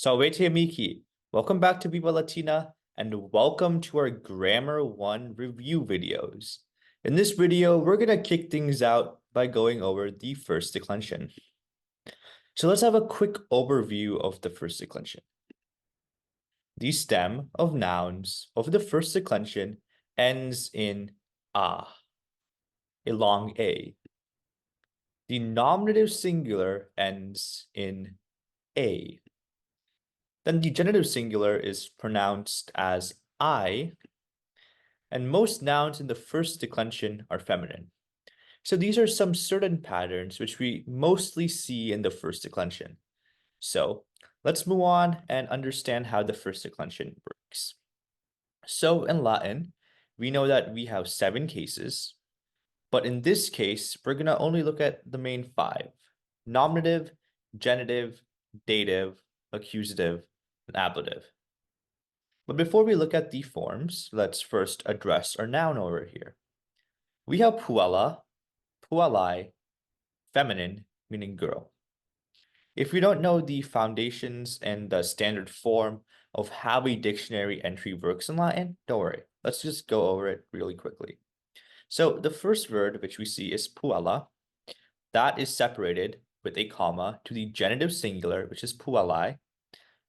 Salvete Miki. Welcome back to Viva Latina and welcome to our Grammar 1 review videos. In this video, we're going to kick things out by going over the first declension. So let's have a quick overview of the first declension. The stem of nouns of the first declension ends in a long A. The nominative singular ends in a. Then the genitive singular is pronounced as I, and most nouns in the first declension are feminine. So these are some certain patterns which we mostly see in the first declension. So let's move on and understand how the first declension works. So in Latin, we know that we have 7 cases, but in this case, we're going to only look at the main 5: nominative, genitive, dative, accusative, and ablative. But before we look at the forms, let's first address our noun over here. We have puella, puellai, feminine, meaning girl. If we don't know the foundations and the standard form of how a dictionary entry works in Latin, don't worry. Let's just go over it really quickly. So the first word which we see is puella. That is separated with a comma to the genitive singular, which is puellai.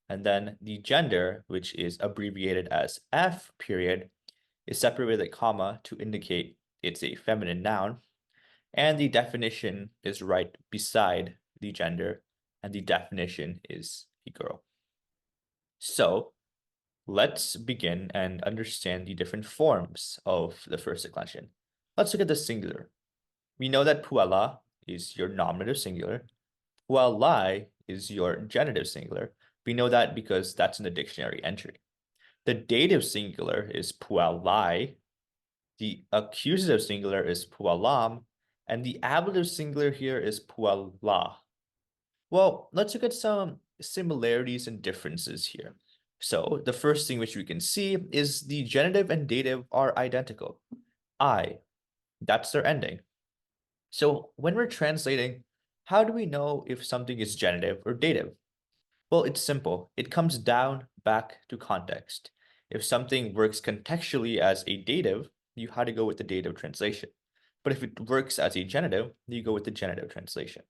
And then the gender, which is abbreviated as F period, is separated with a comma to indicate it's a feminine noun. And the definition is right beside the gender, and the definition is a girl. So let's begin and understand the different forms of the first declension. Let's look at the singular. We know that puella is your nominative singular. Puellai is your genitive singular. We know that because that's in the dictionary entry. The dative singular is puellai. The accusative singular is puellam. And the ablative singular here is puella. Well, let's look at some similarities and differences here. So the first thing which we can see is the genitive and dative are identical. I, that's their ending. So when we're translating, how do we know if something is genitive or dative? Well, it's simple. It comes down back to context. If something works contextually as a dative, you have to go with the dative translation. But if it works as a genitive, you go with the genitive translation.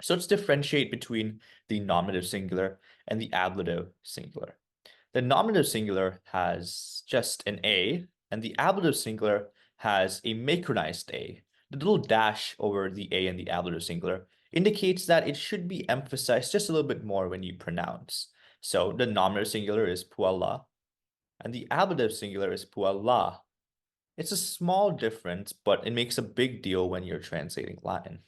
So let's differentiate between the nominative singular and the ablative singular. The nominative singular has just an A, and the ablative singular has a macronized A. The little dash over the A in the ablative singular indicates that it should be emphasized just a little bit more when you pronounce. So the nominative singular is puella, and the ablative singular is puella. It's a small difference, but it makes a big deal when you're translating Latin.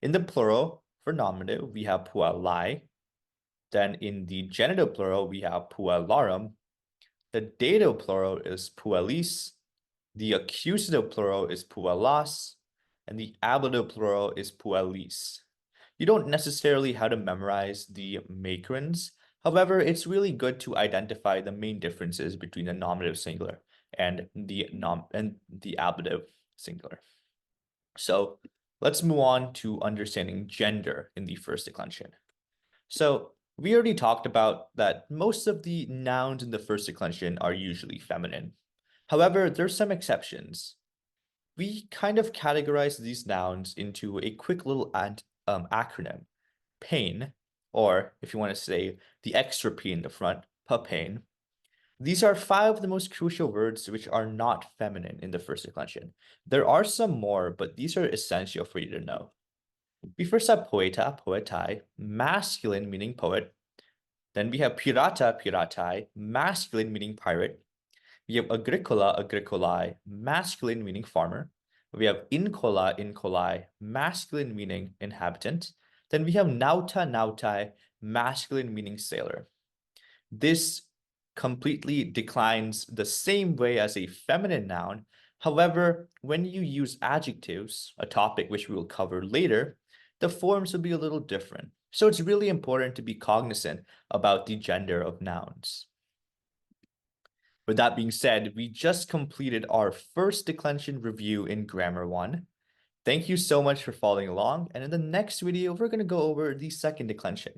In the plural, for nominative, we have puellai. Then in the genitive plural, we have puellarum. The dative plural is puellis. The accusative plural is puellas. And the ablative plural is puellis. You don't necessarily have to memorize the macrons. However, it's really good to identify the main differences between the nominative singular and the ablative singular. So let's move on to understanding gender in the first declension. So we already talked about that most of the nouns in the first declension are usually feminine. However, there's some exceptions. We kind of categorize these nouns into a quick little acronym: pain, or if you want to say the extra P in the front, pain. These are 5 of the most crucial words which are not feminine in the first declension. There are some more, but these are essential for you to know. We first have poeta, poetai, masculine meaning poet. Then we have pirata, piratai, masculine meaning pirate. We have agricola, agricolae, masculine meaning farmer. We have incola, incolae, masculine meaning inhabitant. Then we have nauta, nautai, masculine meaning sailor. This completely declines the same way as a feminine noun. However, when you use adjectives, a topic which we will cover later, the forms will be a little different. So it's really important to be cognizant about the gender of nouns. With that being said, we just completed our first declension review in Grammar 1. Thank you so much for following along, and in the next video, we're going to go over the second declension.